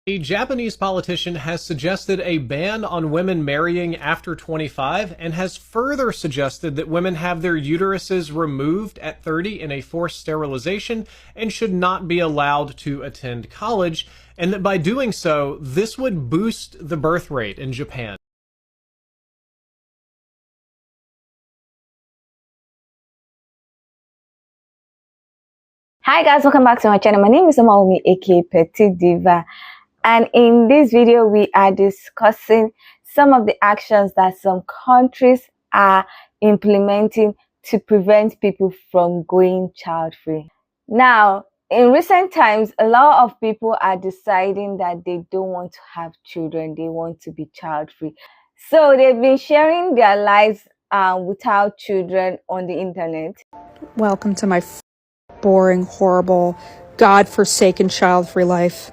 A Japanese politician has suggested a ban on women marrying after 25 and has further suggested that women have their uteruses removed at 30 in a forced sterilization and should not be allowed to attend college, and that by doing so, this would boost the birth rate in Japan. Hi guys, welcome back to my channel. My name is Omaomi, aka Petite Diva, and in this video we are discussing some of the actions that some countries are implementing to prevent people from going child-free. Now, in recent times, a lot of people are deciding that they don't want to have children, they want to be child-free. So they've been sharing their lives without children on the internet. Welcome to my boring, horrible, God-forsaken child-free life.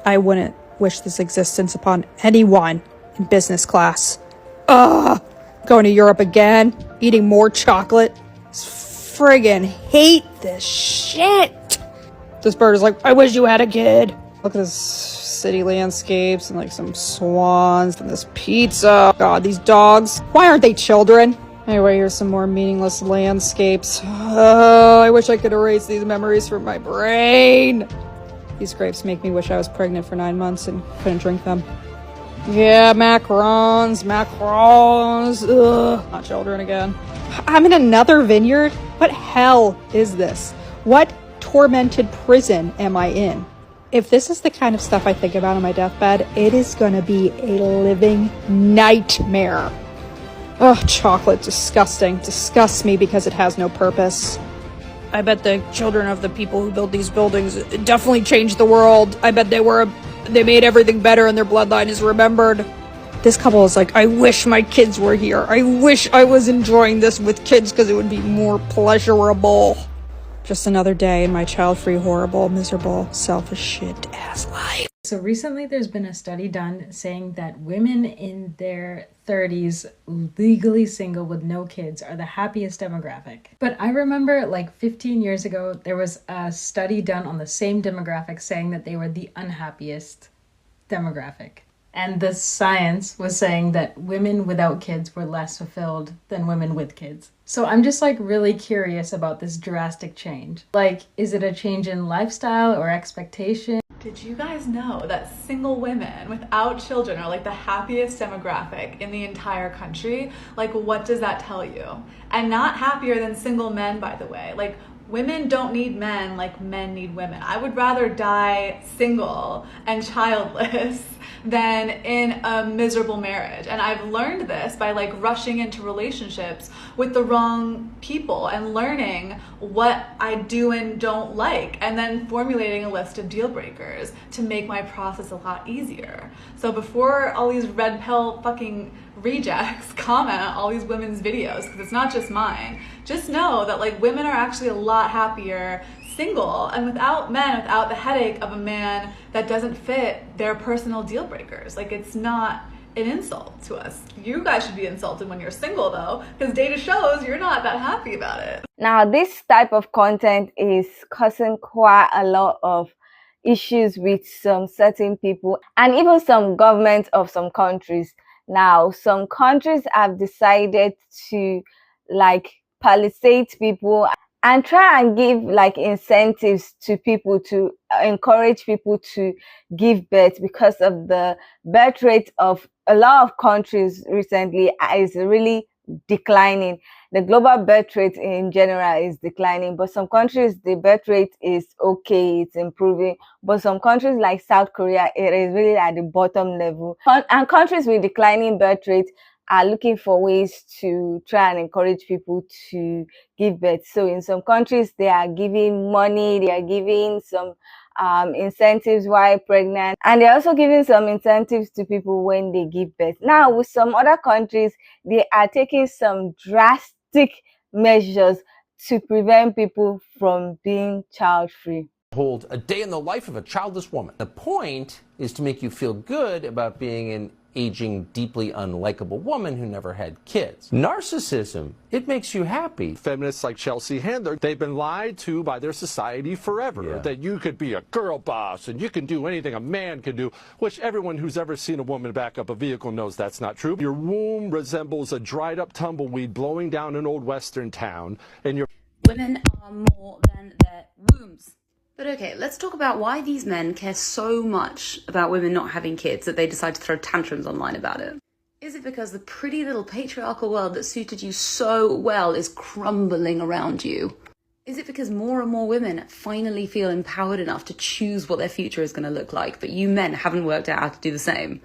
I wouldn't wish this existence upon anyone in business class. Going to Europe again, eating more chocolate. Friggin' hate this shit. This bird is like, I wish you had a kid. Look at this city landscapes and like some swans and this pizza. God, these dogs. Why aren't they children? Anyway, here's some more meaningless landscapes. I wish I could erase these memories from my brain. These grapes make me wish I was pregnant for 9 months and couldn't drink them. Yeah, macarons. Ugh, not children again. I'm in another vineyard? What hell is this? What tormented prison am I in? If this is the kind of stuff I think about on my deathbed, it is gonna be a living nightmare. Oh, chocolate, disgusting. Disgusts me because it has no purpose. I bet the children of the people who built these buildings definitely changed the world. I bet they made everything better and their bloodline is remembered. This couple is like, I wish my kids were here. I wish I was enjoying this with kids because it would be more pleasurable. Just another day in my child-free, horrible, miserable, selfish shit-ass life. So recently there's been a study done saying that women in their 30s, legally single with no kids, are the happiest demographic. But I remember like 15 years ago, there was a study done on the same demographic saying that they were the unhappiest demographic. And the science was saying that women without kids were less fulfilled than women with kids. So I'm just like really curious about this drastic change. Like, is it a change in lifestyle or expectation? Did you guys know that single women without children are like the happiest demographic in the entire country? Like, what does that tell you? And not happier than single men, by the way. Like, women don't need men like men need women. I would rather die single and childless than in a miserable marriage. And I've learned this by like rushing into relationships with the wrong people and learning what I do and don't like, and then formulating a list of deal breakers to make my process a lot easier. So before all these red pill fucking rejects comment on all these women's videos, because it's not just mine, just know that like women are actually a lot happier single and without men, without the headache of a man that doesn't fit their personal deal breakers. Like, it's not an insult to us. You guys should be insulted when you're single though, because data shows you're not that happy about it. Now, this type of content is causing quite a lot of issues with some certain people and even some governments of some countries. Now, some countries have decided to like palisade people and try and give like incentives to people to encourage people to give birth, because of the birth rate of a lot of countries recently is really declining. The global birth rate in general is declining, but some countries the birth rate is okay, it's improving, but some countries like South Korea, it is really at the bottom level. And countries with declining birth rate are looking for ways to try and encourage people to give birth. So in some countries, they are giving money, they are giving some incentives while pregnant, and they're also giving some incentives to people when they give birth. Now, with some other countries, they are taking some drastic measures to prevent people from being child-free. Hold a day in the life of a childless woman. The point is to make you feel good about being an aging, deeply unlikable woman who never had kids. Narcissism, it makes you happy. Feminists like Chelsea Handler, they've been lied to by their society forever. That you could be a girl boss and you can do anything a man can do, which everyone who's ever seen a woman back up a vehicle knows that's not true. Your womb resembles a dried up tumbleweed blowing down an old western town, and your women are more than their wombs. But okay, let's talk about why these men care so much about women not having kids that they decide to throw tantrums online about it. Is it because the pretty little patriarchal world that suited you so well is crumbling around you? Is it because more and more women finally feel empowered enough to choose what their future is going to look like, but you men haven't worked out how to do the same?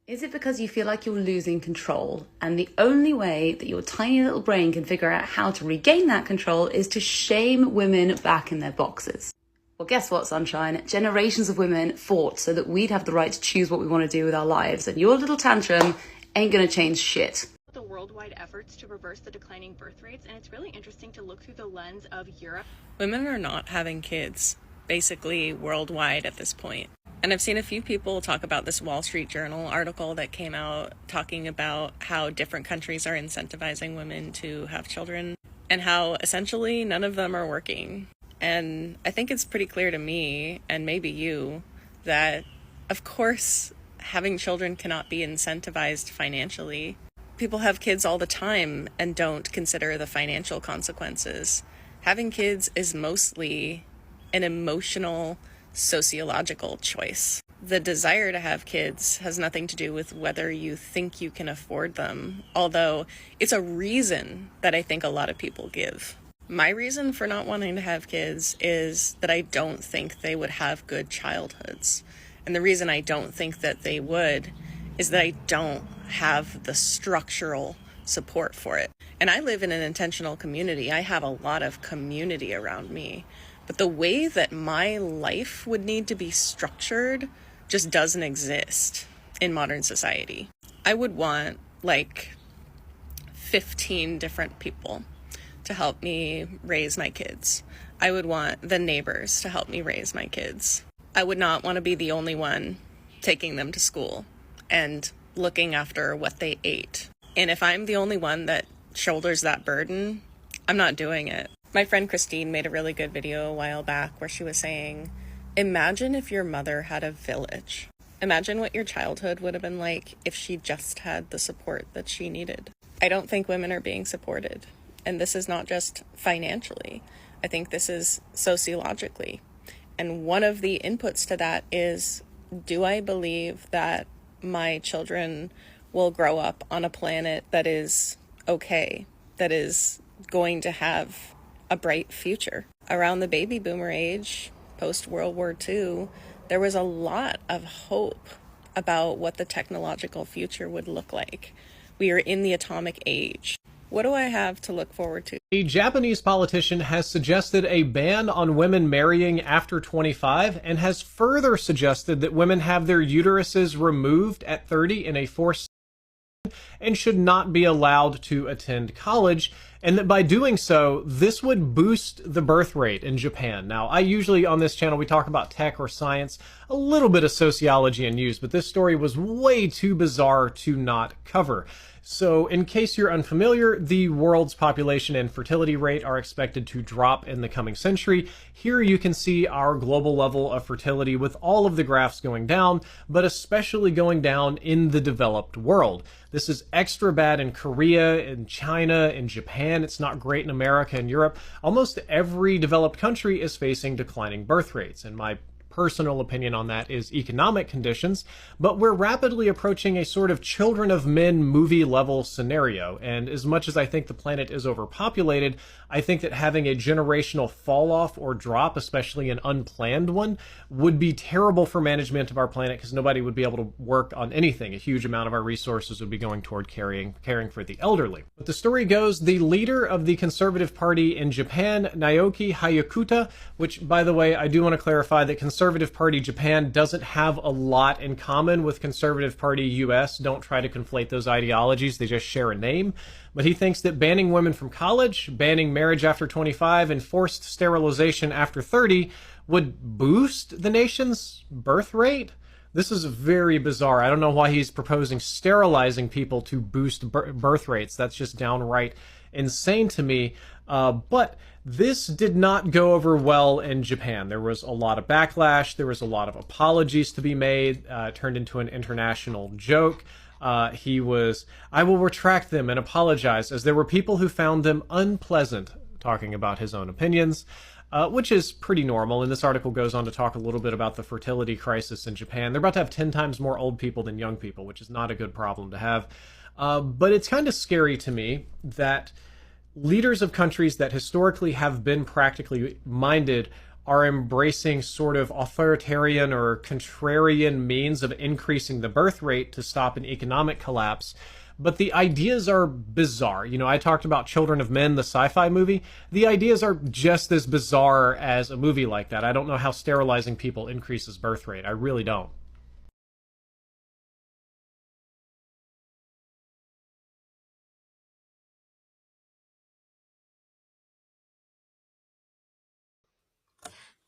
Is it because you feel like you're losing control, and the only way that your tiny little brain can figure out how to regain that control is to shame women back in their boxes? Well, guess what, sunshine? Generations of women fought so that we'd have the right to choose what we want to do with our lives, and your little tantrum ain't gonna change shit. The worldwide efforts to reverse the declining birth rates, and it's really interesting to look through the lens of Europe. Women are not having kids, basically worldwide at this point. And I've seen a few people talk about this Wall Street Journal article that came out talking about how different countries are incentivizing women to have children and how essentially none of them are working. And I think it's pretty clear to me, and maybe you, that of course having children cannot be incentivized financially. People have kids all the time and don't consider the financial consequences. Having kids is mostly an emotional, sociological choice. The desire to have kids has nothing to do with whether you think you can afford them, although it's a reason that I think a lot of people give. My reason for not wanting to have kids is that I don't think they would have good childhoods. And the reason I don't think that they would is that I don't have the structural support for it. And I live in an intentional community. I have a lot of community around me. But the way that my life would need to be structured just doesn't exist in modern society. I would want like 15 different people to help me raise my kids. I would want the neighbors to help me raise my kids. I would not want to be the only one taking them to school and looking after what they ate. And if I'm the only one that shoulders that burden, I'm not doing it. My friend Christine made a really good video a while back where she was saying, imagine if your mother had a village. Imagine what your childhood would have been like if she just had the support that she needed. I don't think women are being supported. And this is not just financially. I think this is sociologically. And one of the inputs to that is, do I believe that my children will grow up on a planet that is okay, that is going to have a bright future? Around the baby boomer age, post-World War II, there was a lot of hope about what the technological future would look like. We are in the atomic age. What do I have to look forward to? A Japanese politician has suggested a ban on women marrying after 25 and has further suggested that women have their uteruses removed at 30 in a forced and should not be allowed to attend college, and that by doing so, this would boost the birth rate in Japan. Now, I usually on this channel, we talk about tech or science, a little bit of sociology and news, but this story was way too bizarre to not cover. So in case you're unfamiliar, the world's population and fertility rate are expected to drop in the coming century. Here you can see our global level of fertility with all of the graphs going down, but especially going down in the developed world. This is extra bad in Korea, in China, in Japan. It's not great in America and Europe. Almost every developed country is facing declining birth rates, and my personal opinion on that is economic conditions, but we're rapidly approaching a sort of Children of Men movie level scenario. And as much as I think the planet is overpopulated, I think that having a generational fall off or drop, especially an unplanned one, would be terrible for management of our planet because nobody would be able to work on anything. A huge amount of our resources would be going toward caring for the elderly. But the story goes, the leader of the Conservative Party in Japan, Naoki Hayakawa, which, by the way, I do want to clarify that Conservative Party Japan doesn't have a lot in common with Conservative Party US. Don't try to conflate those ideologies. They just share a name. But he thinks that banning women from college, banning marriage after 25, and forced sterilization after 30 would boost the nation's birth rate. This is very bizarre. I don't know why he's proposing sterilizing people to boost birth rates. That's just downright insane to me. But this did not go over well in Japan. There was a lot of backlash. There was a lot of apologies to be made. Turned into an international joke. I will retract them and apologize, as there were people who found them unpleasant talking about his own opinions. Which is pretty normal, and this article goes on to talk a little bit about the fertility crisis in Japan. They're about to have 10 times more old people than young people, which is not a good problem to have. But it's kind of scary to me that leaders of countries that historically have been practically minded are embracing sort of authoritarian or contrarian means of increasing the birth rate to stop an economic collapse. But the ideas are bizarre. You know, I talked about Children of Men, the sci-fi movie. The ideas are just as bizarre as a movie like that. I don't know how sterilizing people increases birth rate. I really don't.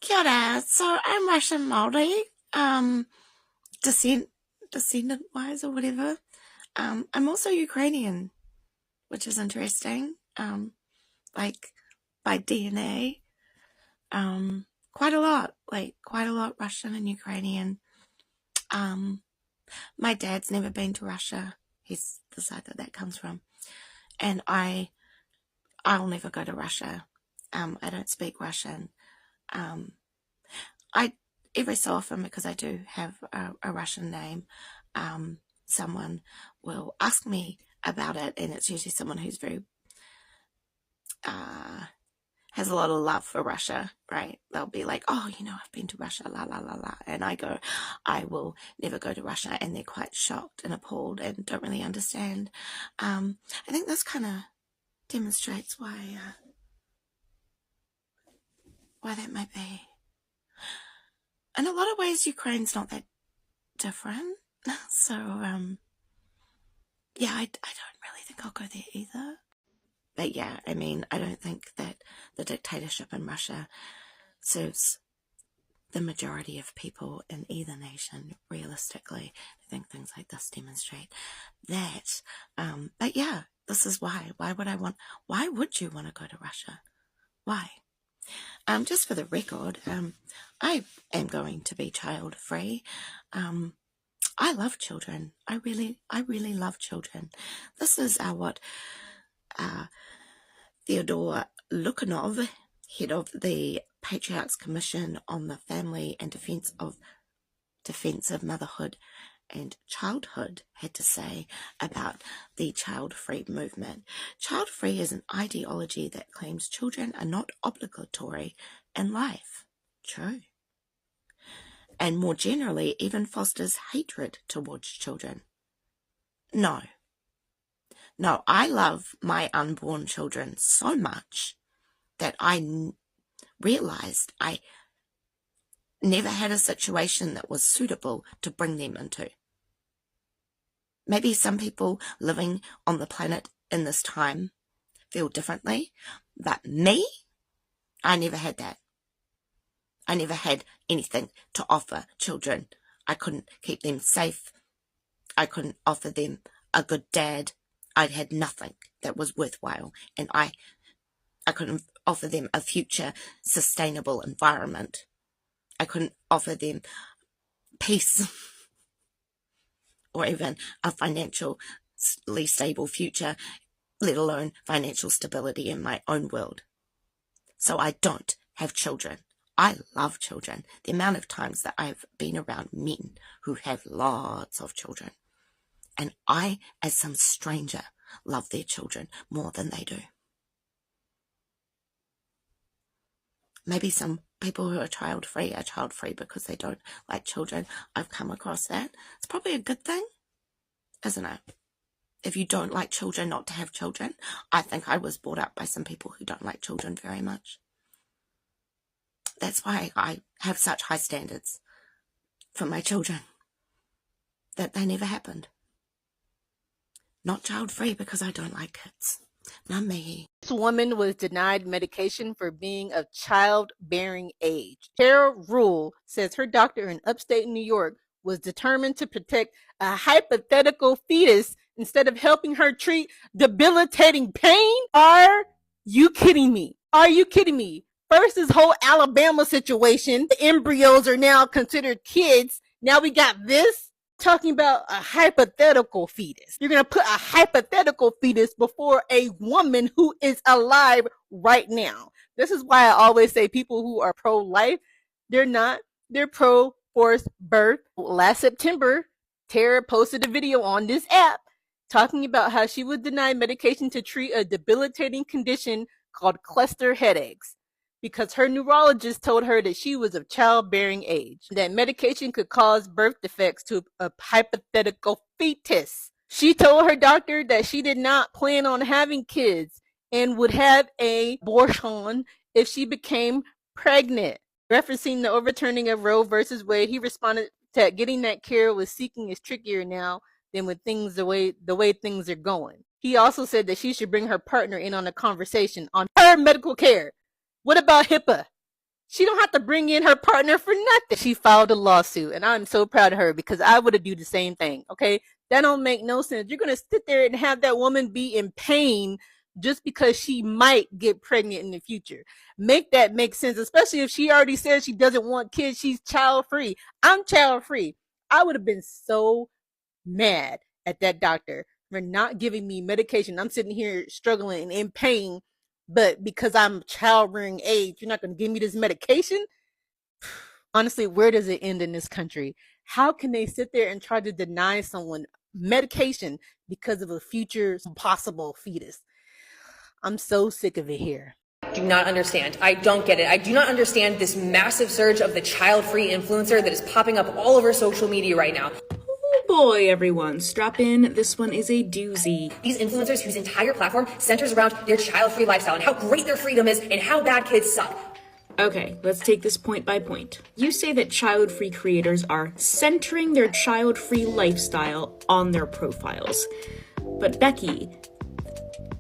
Kia ora. So I'm Russian Maori, descendant-wise or whatever. I'm also Ukrainian, which is interesting. Like by DNA, quite a lot Russian and Ukrainian. My dad's never been to Russia. He's the side that comes from, and I'll never go to Russia. I don't speak Russian. I every so often, because I do have a Russian name, someone will ask me about it, and it's usually someone who's very has a lot of love for Russia, right? They'll be like, oh, you know, I've been to Russia, la la la la, and I go, I will never go to Russia, and they're quite shocked and appalled and don't really understand. I think this kind of demonstrates why that might be. In a lot of ways, Ukraine's not that different. So, yeah, I don't really think I'll go there either. But yeah, I mean, I don't think that the dictatorship in Russia serves the majority of people in either nation, realistically. I think things like this demonstrate that. But yeah, this is why. Why would you want to go to Russia? Why? Just for the record, I am going to be child-free. I love children. I really love children. This is what Theodore Lukyanov, head of the Patriarch's Commission on the Family and Defense of Motherhood and Childhood, had to say about the child-free movement. Child-free is an ideology that claims children are not obligatory in life. True. And more generally, even fosters hatred towards children. No, I love my unborn children so much that I realized I never had a situation that was suitable to bring them into. Maybe some people living on the planet in this time feel differently, but me, I never had that. I never had anything to offer children. I couldn't keep them safe. I couldn't offer them a good dad. I had nothing that was worthwhile, and I couldn't offer them a future sustainable environment. I couldn't offer them peace or even a financially stable future, let alone financial stability in my own world. So I don't have children. I love children. The amount of times that I've been around men who have lots of children, and I, as some stranger, love their children more than they do. Maybe some people who are child-free because they don't like children. I've come across that. It's probably a good thing, isn't it? If you don't like children, not to have children. I think I was brought up by some people who don't like children very much. That's why I have such high standards for my children, that they never happened. Not child-free because I don't like kids. Not me. This woman was denied medication for being of childbearing age. Tara Rule says her doctor in upstate New York was determined to protect a hypothetical fetus instead of helping her treat debilitating pain? Are you kidding me? Are you kidding me? First, this whole Alabama situation, the embryos are now considered kids. Now we got this talking about a hypothetical fetus. You're going to put a hypothetical fetus before a woman who is alive right now. This is why I always say people who are pro-life, they're not. They're pro-forced birth. Last September, Tara posted a video on this app talking about how she was denied medication to treat a debilitating condition called cluster headaches because her neurologist told her that she was of childbearing age, that medication could cause birth defects to a hypothetical fetus. She told her doctor that she did not plan on having kids and would have an abortion if she became pregnant. Referencing the overturning of Roe versus Wade, he responded that getting that care was seeking is trickier now than with things the way things are going. He also said that she should bring her partner in on a conversation on her medical care. What about HIPAA? She don't have to bring in her partner for nothing. She filed a lawsuit, and I'm so proud of her because I would have do the same thing, okay? That don't make no sense. You're going to sit there and have that woman be in pain just because she might get pregnant in the future. Make that make sense, especially if she already said she doesn't want kids. She's child-free. I'm child-free. I would have been so mad at that doctor for not giving me medication. I'm sitting here struggling and in pain, but because I'm childbearing age, you're not going to give me this medication? Honestly, where does it end in this country? How can they sit there and try to deny someone medication because of a future possible fetus? I'm so sick of it here. Do not understand. I don't get it. I do not understand this massive surge of the child-free influencer that is popping up all over social media right now. Oh boy, everyone, strap in. This one is a doozy. These influencers whose entire platform centers around their child-free lifestyle and how great their freedom is and how bad kids suck. Okay, let's take this point by point. You say that child-free creators are centering their child-free lifestyle on their profiles. But Becky,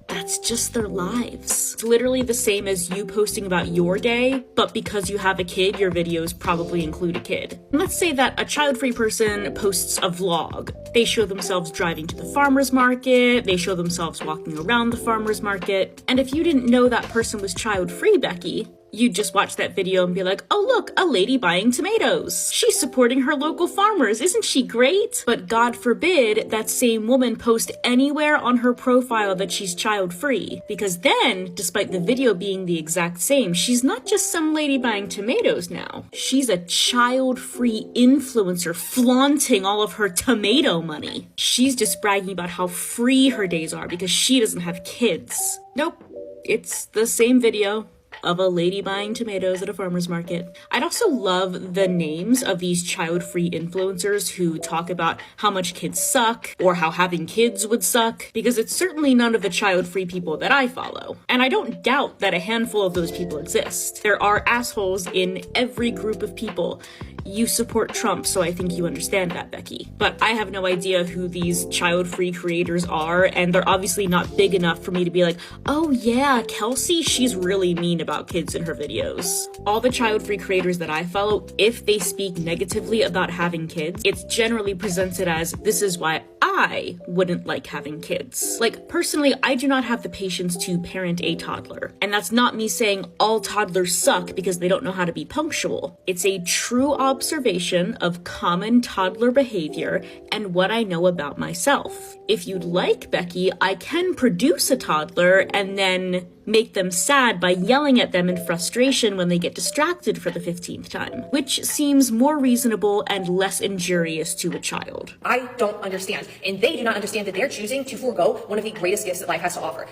that's just their lives. It's literally the same as you posting about your day, but because you have a kid, your videos probably include a kid. Let's say that a child-free person posts a vlog. They show themselves driving to the farmer's market, they show themselves walking around the farmer's market, and if you didn't know that person was child-free, Becky, you'd just watch that video and be like, oh look, a lady buying tomatoes. She's supporting her local farmers, isn't she great? But God forbid that same woman post anywhere on her profile that she's child-free. Because then, despite the video being the exact same, she's not just some lady buying tomatoes now. She's a child-free influencer flaunting all of her tomato money. She's just bragging about how free her days are because she doesn't have kids. Nope, it's the same video of a lady buying tomatoes at a farmer's market. I'd also love the names of these child-free influencers who talk about how much kids suck or how having kids would suck, because it's certainly none of the child-free people that I follow. And I don't doubt that a handful of those people exist. There are assholes in every group of people. You support Trump, so I think you understand that, Becky. But I have no idea who these child-free creators are, and they're obviously not big enough for me to be like, oh yeah, Kelsey, she's really mean about kids in her videos. All the child-free creators that I follow, if they speak negatively about having kids, it's generally presented as, this is why I wouldn't like having kids. Like, personally, I do not have the patience to parent a toddler. And that's not me saying all toddlers suck because they don't know how to be punctual. It's a true observation of common toddler behavior and what I know about myself. If you'd like, Becky, I can produce a toddler and then make them sad by yelling at them in frustration when they get distracted for the 15th time, which seems more reasonable and less injurious to a child. I don't understand, and they do not understand that they're choosing to forego one of the greatest gifts that life has to offer.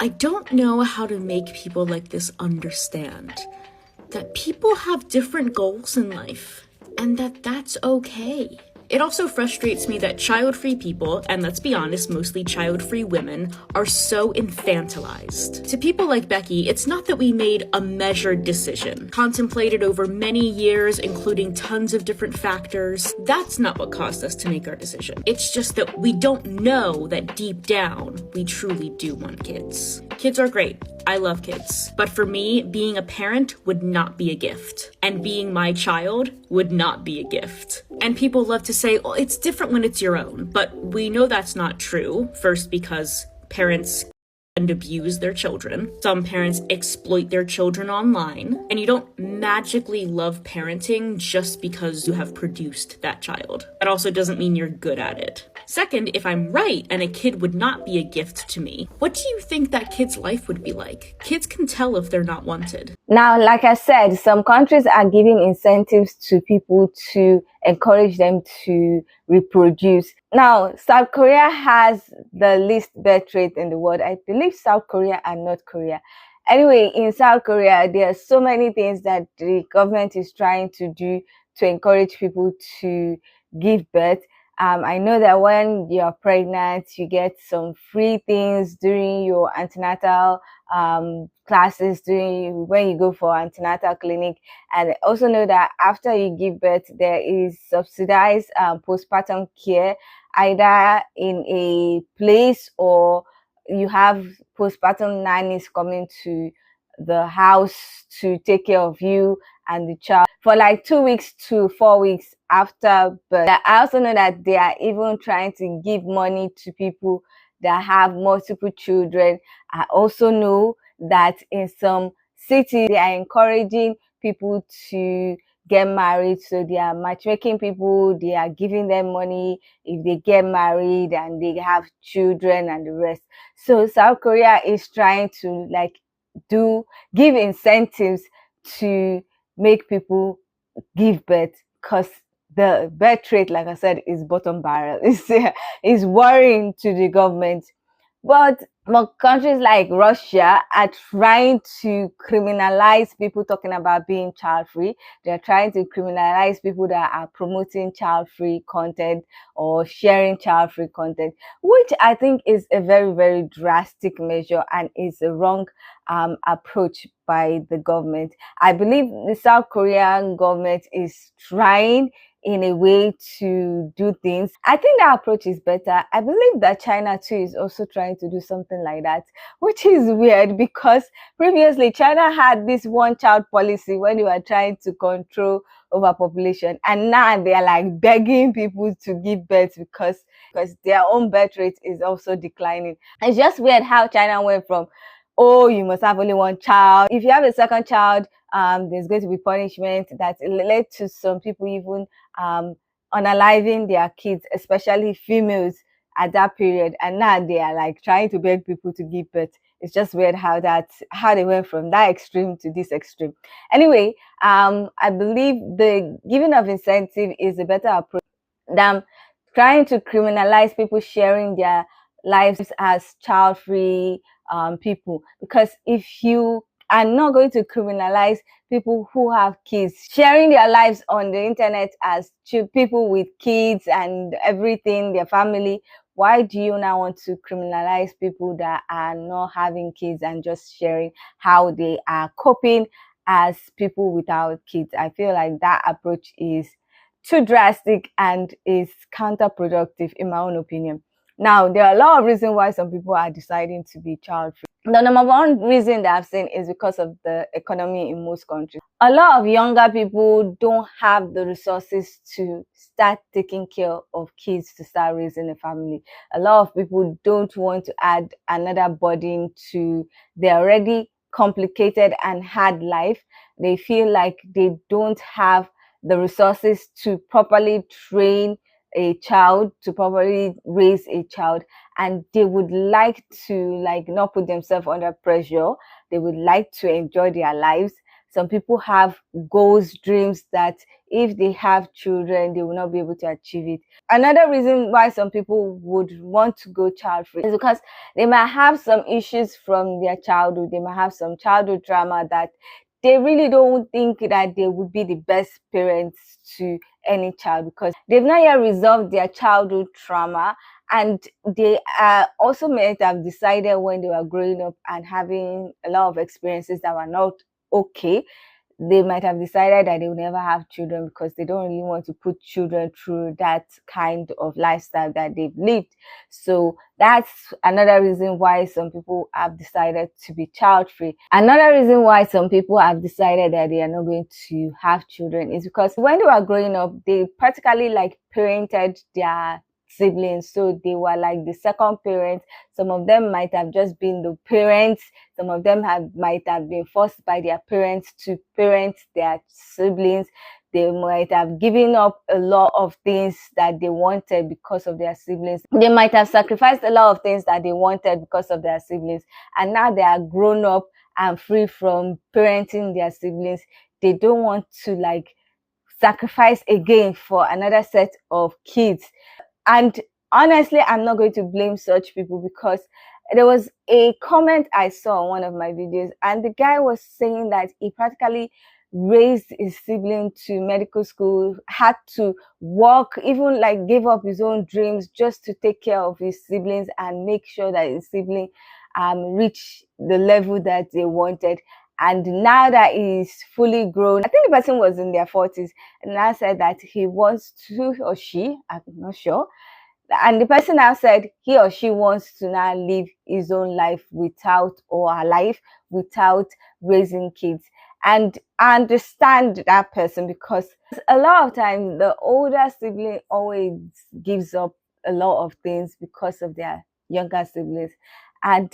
I don't know how to make people like this understand that people have different goals in life and that that's okay. It also frustrates me that child-free people, and let's be honest, mostly child-free women, are so infantilized. To people like Becky, it's not that we made a measured decision, contemplated over many years, including tons of different factors. That's not what caused us to make our decision. It's just that we don't know that deep down, we truly do want kids. Kids are great. I love kids. But for me, being a parent would not be a gift. And being my child would not be a gift. And people love to say, oh, it's different when it's your own. But we know that's not true. First, because parents and abuse their children. Some parents exploit their children online. And you don't magically love parenting just because you have produced that child. That also doesn't mean you're good at it. Second, if I'm right and a kid would not be a gift to me, what do you think that kid's life would be like? Kids can tell if they're not wanted. Now, like I said, some countries are giving incentives to people to encourage them to reproduce. Now, South Korea has the least birth rate in the world. I believe South Korea and North Korea. Anyway, in South Korea, there are so many things that the government is trying to do to encourage people to give birth. I know that when you're pregnant, you get some free things during your antenatal classes, when you go for antenatal clinic. And I also know that after you give birth, there is subsidized postpartum care, either in a place or you have postpartum nannies coming to the house to take care of you and the child for like 2 weeks to 4 weeks after birth. I also know that they are even trying to give money to people that have multiple children. I also know that in some cities they are encouraging people to get married, so they are matchmaking people, they are giving them money if they get married and they have children and the rest. So South Korea is trying to give incentives to make people give birth, because the birth rate, like I said, is bottom barrel. It's worrying to the government. But countries like Russia are trying to criminalize people talking about being child-free. They're trying to criminalize people that are promoting child-free content or sharing child-free content, which I think is a very, very drastic measure and is a wrong approach by the government. I believe the South Korean government is trying in a way to do things. I think that approach is better. I believe that China too is also trying to do something like that, which is weird because previously China had this one-child policy when they were trying to control overpopulation, and now they are like begging people to give birth because their own birth rate is also declining. It's just weird how China went from, oh, you must have only one child. If you have a second child, there's going to be punishment. That led to some people even unaliving their kids, especially females at that period. And now they are like trying to beg people to give birth. It's just weird how they went from that extreme to this extreme. Anyway, I believe the giving of incentive is a better approach than trying to criminalize people sharing their lives as child-free people. Because if you are not going to criminalize people who have kids sharing their lives on the internet as people with kids and everything, their family, why do you now want to criminalize people that are not having kids and just sharing how they are coping as people without kids? I feel like that approach is too drastic and is counterproductive in my own opinion. Now, there are a lot of reasons why some people are deciding to be child-free. The number one reason that I've seen is because of the economy in most countries. A lot of younger people don't have the resources to start taking care of kids, to start raising a family. A lot of people don't want to add another burden to their already complicated and hard life. They feel like they don't have the resources to properly train a child, to properly raise a child, and they would like to not put themselves under pressure. They would like to enjoy their lives. Some people have goals, dreams that if they have children, they will not be able to achieve it. Another reason why some people would want to go child-free is because they might have some issues from their childhood. They might have some childhood trauma that they really don't think that they would be the best parents to any child because they've not yet resolved their childhood trauma, and they also might have decided when they were growing up and having a lot of experiences that were not okay, they might have decided that they will never have children because they don't really want to put children through that kind of lifestyle that they've lived. So that's another reason why some people have decided to be child-free. Another reason why some people have decided that they are not going to have children is because when they were growing up, they practically like parented their siblings, so they were like the second parent. Some of them might have just been the parents. Some of them might have been forced by their parents to parent their siblings. They might have given up a lot of things that they wanted because of their siblings. They might have sacrificed a lot of things that they wanted because of their siblings, and now they are grown up and free from parenting their siblings. They don't want to like sacrifice again for another set of kids. And honestly, I'm not going to blame such people, because there was a comment I saw on one of my videos, and the guy was saying that he practically raised his sibling to medical school, had to work, even like gave up his own dreams just to take care of his siblings and make sure that his sibling reach the level that they wanted. And now that he's fully grown, I think the person was in their 40s, and now said that he wants to, or she, I'm not sure, and the person now said he or she wants to now live his own life without, or her life without raising kids. And I understand that person, because a lot of times the older sibling always gives up a lot of things because of their younger siblings. And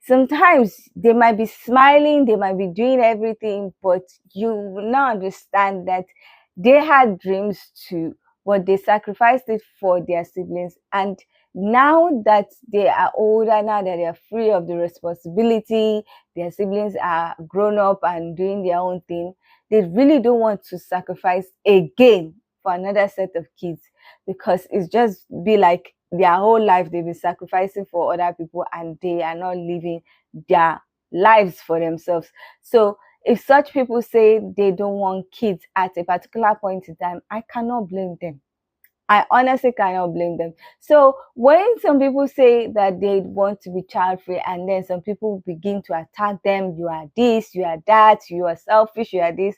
sometimes they might be smiling, they might be doing everything, but you will not understand that they had dreams too, but they sacrificed it for their siblings. And now that they are older, now that they are free of the responsibility, their siblings are grown up and doing their own thing, they really don't want to sacrifice again for another set of kids, because it's just be like their whole life they've been sacrificing for other people and they are not living their lives for themselves. So if such people say they don't want kids at a particular point in time, I cannot blame them. I honestly cannot blame them. So when some people say that they want to be child-free, and then some people begin to attack them, you are this, you are that, you are selfish, you are this,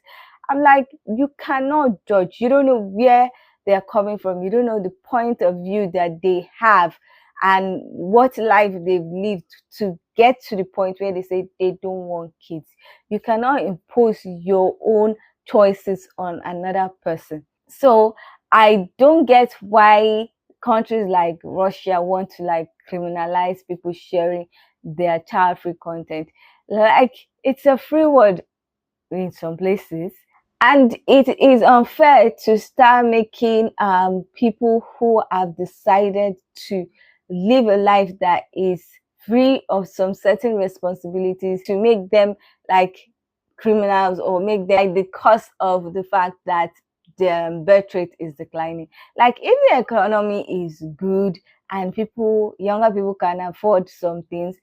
I'm like, you cannot judge. You don't know where they're coming from. You don't know the point of view that they have and what life they've lived to get to the point where they say they don't want kids. You cannot impose your own choices on another person. So I don't get why countries like Russia want to like criminalize people sharing their child-free content. Like, it's a free word in some places, and it is unfair to start making people who have decided to live a life that is free of some certain responsibilities, to make them like criminals, or make them like the cause of the fact that the birth rate is declining. Like, if the economy is good and younger people can afford some things,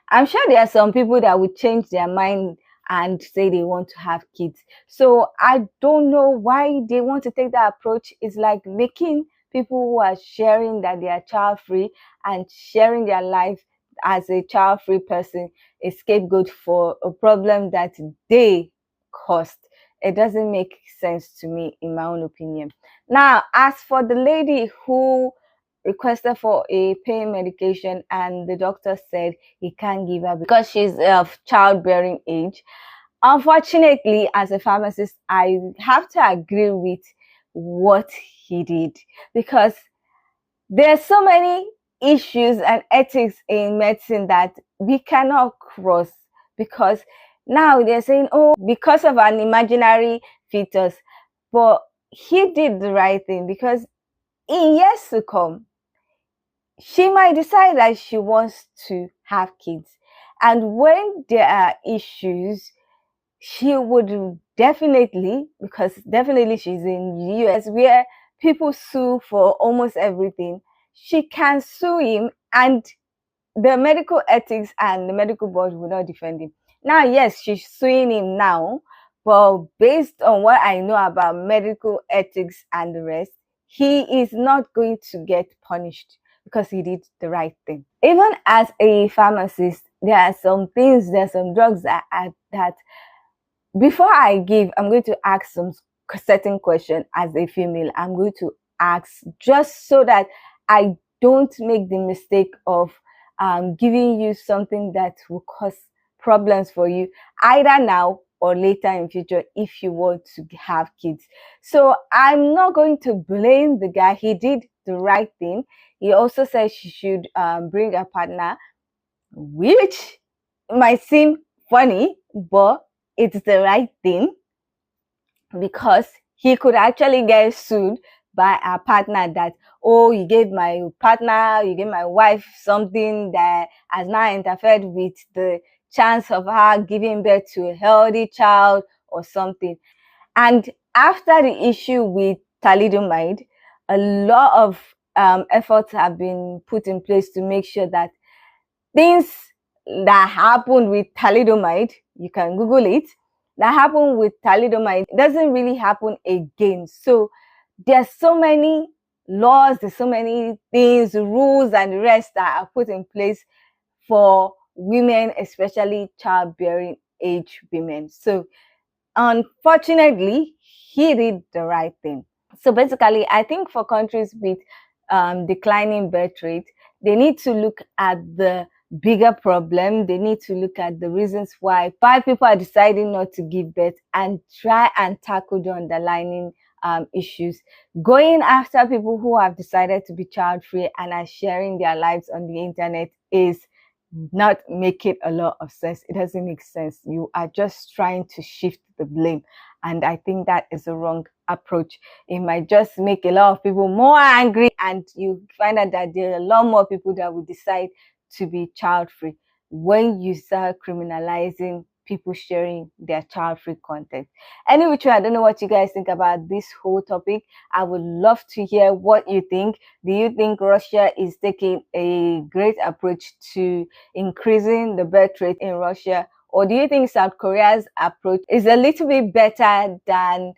I'm sure there are some people that would change their mind and say they want to have kids. So I don't know why they want to take that approach. It's like making people who are sharing that they are child-free and sharing their life as a child-free person a scapegoat for a problem that they caused. It doesn't make sense to me, in my own opinion. Now, as for the lady who requested for a pain medication and the doctor said he can't give her because she's of childbearing age, unfortunately, as a pharmacist, I have to agree with what he did, because there are so many issues and ethics in medicine that we cannot cross, because now they're saying, oh, because of an imaginary fetus. But he did the right thing, because in years to come, she might decide that she wants to have kids. And when there are issues, she would definitely, because definitely she's in the US where people sue for almost everything, she can sue him, and the medical ethics and the medical board will not defend him. Now, yes, she's suing him now, but based on what I know about medical ethics and the rest, he is not going to get punished because he did the right thing. Even as a pharmacist, there are some things, there are some drugs that before I'm going to ask some certain question as a female. I'm going to ask just so that I don't make the mistake of giving you something that will cause problems for you either now or later in future if you want to have kids. So I'm not going to blame the guy. He did the right thing. He also said she should bring a partner, which might seem funny, but it's the right thing, because he could actually get sued by a partner that, oh, you gave my wife something that has now interfered with the chance of her giving birth to a healthy child or something. And after the issue with thalidomide, a lot of efforts have been put in place to make sure that things that happened with thalidomide, you can Google it, that happened with thalidomide doesn't really happen again. So there's so many laws, there's so many things, rules and the rest that are put in place for women, especially childbearing age women. So unfortunately, he did the right thing. So basically, I think for countries with declining birth rate, they need to look at the bigger problem. They need to look at the reasons why people are deciding not to give birth and try and tackle the underlying issues. Going after people who have decided to be child-free and are sharing their lives on the internet is not making a lot of sense. It doesn't make sense. You are just trying to shift the blame, and I think that is a wrong approach. It might just make a lot of people more angry, and you find out that there are a lot more people that will decide to be child-free when you start criminalizing people sharing their child-free content. Anyway, I don't know what you guys think about this whole topic. I would love to hear what you think. Do you think Russia is taking a great approach to increasing the birth rate in Russia? Or do you think South Korea's approach is a little bit better than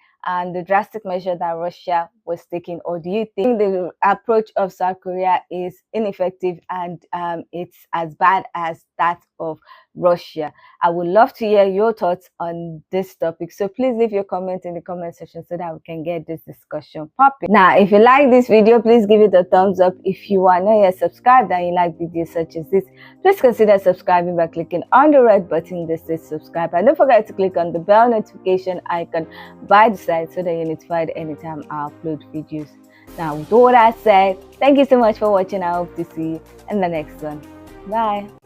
the drastic measure that Russia was taking? Or do you think the approach of South Korea is ineffective and it's as bad as that of Russia? I would love to hear your thoughts on this topic. So please leave your comment in the comment section so that we can get this discussion popping. Now, if you like this video, please give it a thumbs up. If you are not yet subscribed and you like videos such as this, please consider subscribing by clicking on the red button that says subscribe. And don't forget to click on the bell notification icon by the side so that you're notified anytime I upload videos. Now, with all that said, thank you so much for watching. I hope to see you in the next one. Bye.